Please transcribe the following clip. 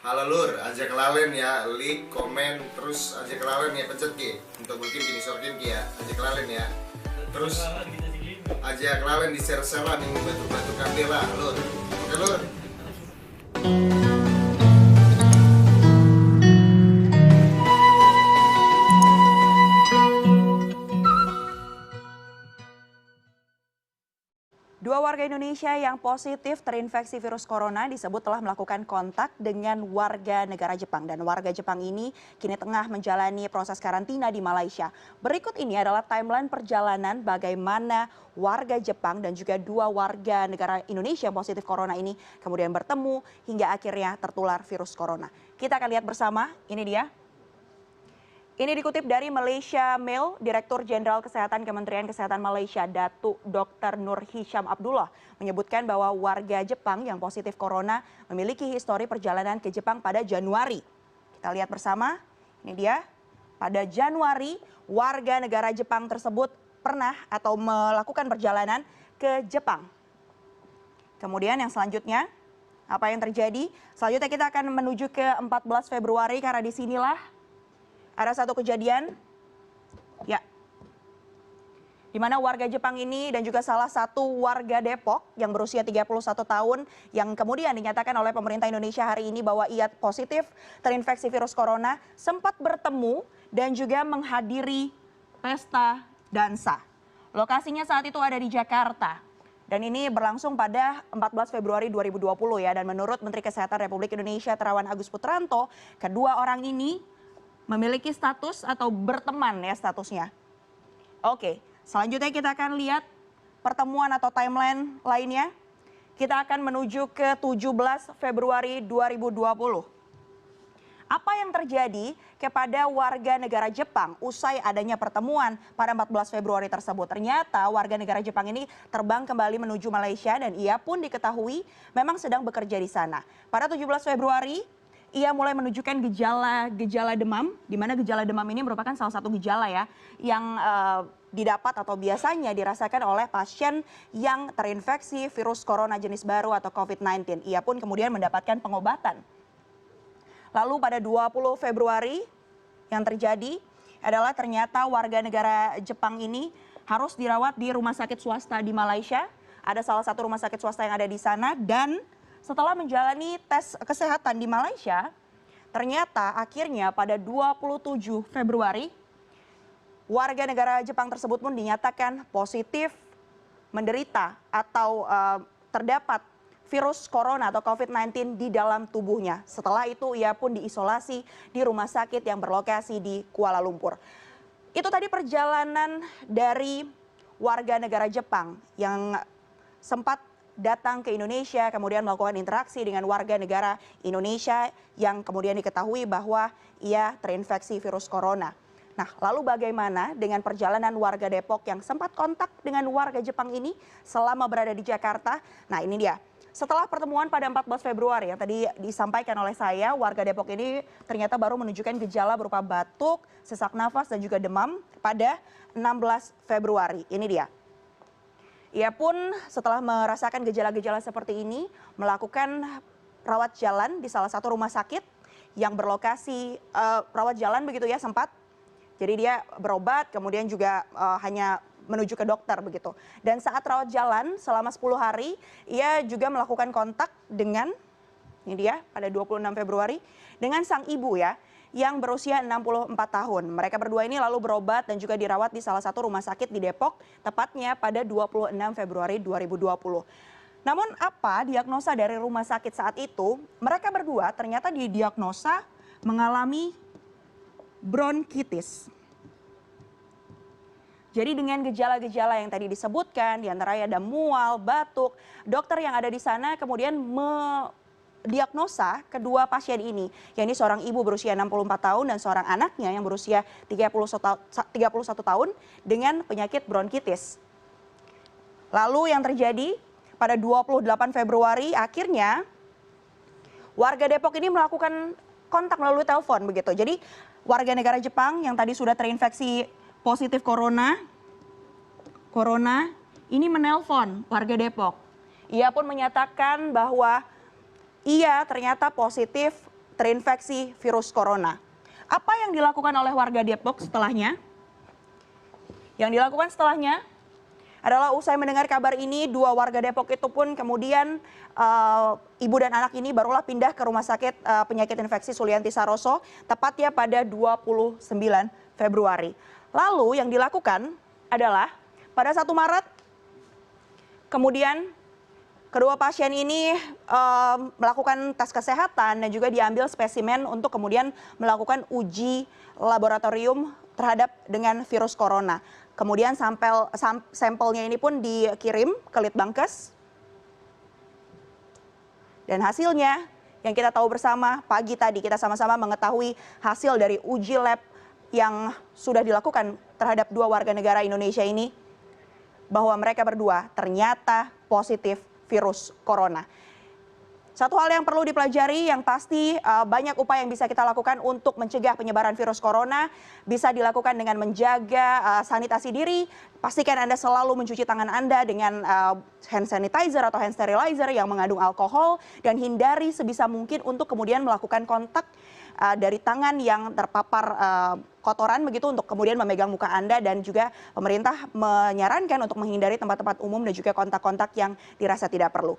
Halo Lur, aja kelalen ya, like, komen, terus aja kelalen ya, pencet ki untuk bikin gini sorkin ki ya, aja kelalen ya. Terus aja kelalen di share-share lah nih bantu-bantu kabel lah Lur. Oke Lur. Dua warga Indonesia yang positif terinfeksi virus corona disebut telah melakukan kontak dengan warga negara Jepang. Dan warga Jepang ini kini tengah menjalani proses karantina di Malaysia. Berikut ini adalah timeline perjalanan bagaimana warga Jepang dan juga dua warga negara Indonesia yang positif corona ini kemudian bertemu hingga akhirnya tertular virus corona. Kita akan lihat bersama, ini dia. Ini dikutip dari Malaysia Mail, Direktur Jenderal Kesehatan Kementerian Kesehatan Malaysia, Datuk Dr. Nur Hisham Abdullah, menyebutkan bahwa warga Jepang yang positif corona memiliki histori perjalanan ke Jepang pada Januari. Kita lihat bersama, ini dia. Pada Januari, warga negara Jepang tersebut pernah atau melakukan perjalanan ke Jepang. Kemudian yang selanjutnya, apa yang terjadi? Selanjutnya kita akan menuju ke 14 Februari karena disinilah ada satu kejadian, ya, di mana warga Jepang ini dan juga salah satu warga Depok yang berusia 31 tahun yang kemudian dinyatakan oleh pemerintah Indonesia hari ini bahwa ia positif terinfeksi virus corona sempat bertemu dan juga menghadiri pesta dansa. Lokasinya saat itu ada di Jakarta. Dan ini berlangsung pada 14 Februari 2020 ya. Dan menurut Menteri Kesehatan Republik Indonesia Terawan Agus Putranto, kedua orang ini memiliki status atau berteman ya statusnya. Oke, selanjutnya kita akan lihat pertemuan atau timeline lainnya. Kita akan menuju ke 17 Februari 2020. Apa yang terjadi kepada warga negara Jepang usai adanya pertemuan pada 14 Februari tersebut? Ternyata warga negara Jepang ini terbang kembali menuju Malaysia dan ia pun diketahui memang sedang bekerja di sana. Pada 17 Februari, ia mulai menunjukkan gejala demam, di mana gejala demam ini merupakan salah satu gejala ya yang didapat atau biasanya dirasakan oleh pasien yang terinfeksi virus corona jenis baru atau COVID-19. Ia pun kemudian mendapatkan pengobatan. Lalu pada 20 Februari yang terjadi adalah ternyata warga negara Jepang ini harus dirawat di rumah sakit swasta di Malaysia. Ada salah satu rumah sakit swasta yang ada di sana dan setelah menjalani tes kesehatan di Malaysia, ternyata akhirnya pada 27 Februari, warga negara Jepang tersebut pun dinyatakan positif menderita atau terdapat virus corona atau COVID-19 di dalam tubuhnya. Setelah itu ia pun diisolasi di rumah sakit yang berlokasi di Kuala Lumpur. Itu tadi perjalanan dari warga negara Jepang yang sempat datang ke Indonesia, kemudian melakukan interaksi dengan warga negara Indonesia yang kemudian diketahui bahwa ia terinfeksi virus corona. Nah, lalu bagaimana dengan perjalanan warga Depok yang sempat kontak dengan warga Jepang ini selama berada di Jakarta? Nah, ini dia. Setelah pertemuan pada 14 Februari yang tadi disampaikan oleh saya, warga Depok ini ternyata baru menunjukkan gejala berupa batuk, sesak nafas, dan juga demam pada 16 Februari. Ini dia. Ia pun setelah merasakan gejala-gejala seperti ini melakukan rawat jalan di salah satu rumah sakit yang berlokasi rawat jalan begitu ya sempat. Jadi dia berobat kemudian juga hanya menuju ke dokter begitu. Dan saat rawat jalan selama 10 hari ia juga melakukan kontak dengan ini dia pada 26 Februari dengan sang ibu ya yang berusia 64 tahun. Mereka berdua ini lalu berobat dan juga dirawat di salah satu rumah sakit di Depok, tepatnya pada 26 Februari 2020. Namun apa diagnosa dari rumah sakit saat itu? Mereka berdua ternyata didiagnosa mengalami bronkitis. Jadi dengan gejala-gejala yang tadi disebutkan, diantaranya ada mual, batuk, dokter yang ada di sana kemudian diagnosa kedua pasien ini, yakni seorang ibu berusia 64 tahun dan seorang anaknya yang berusia 31 tahun dengan penyakit bronkitis. Lalu yang terjadi pada 28 Februari akhirnya warga Depok ini melakukan kontak melalui telepon begitu. Jadi warga negara Jepang yang tadi sudah terinfeksi positif corona ini menelpon warga Depok. Ia pun menyatakan bahwa ia ternyata positif terinfeksi virus corona. Apa yang dilakukan oleh warga Depok setelahnya? Yang dilakukan setelahnya adalah usai mendengar kabar ini, 2 warga Depok itu pun kemudian ibu dan anak ini barulah pindah ke Rumah Sakit Penyakit Infeksi Sulianti Saroso, tepatnya pada 29 Februari. Lalu yang dilakukan adalah pada 1 Maret, kemudian kedua pasien ini melakukan tes kesehatan dan juga diambil spesimen untuk kemudian melakukan uji laboratorium terhadap dengan virus corona. Kemudian sampelnya ini pun dikirim ke Litbangkes. Dan hasilnya yang kita tahu bersama pagi tadi kita sama-sama mengetahui hasil dari uji lab yang sudah dilakukan terhadap 2 warga negara Indonesia ini, bahwa mereka berdua ternyata positif virus corona. Satu hal yang perlu dipelajari yang pasti banyak upaya yang bisa kita lakukan untuk mencegah penyebaran virus corona. Bisa dilakukan dengan menjaga sanitasi diri. Pastikan Anda selalu mencuci tangan Anda dengan hand sanitizer atau hand sterilizer yang mengandung alkohol. Dan hindari sebisa mungkin untuk kemudian melakukan kontak dari tangan yang terpapar kotoran begitu untuk kemudian memegang muka Anda. Dan juga pemerintah menyarankan untuk menghindari tempat-tempat umum dan juga kontak-kontak yang dirasa tidak perlu.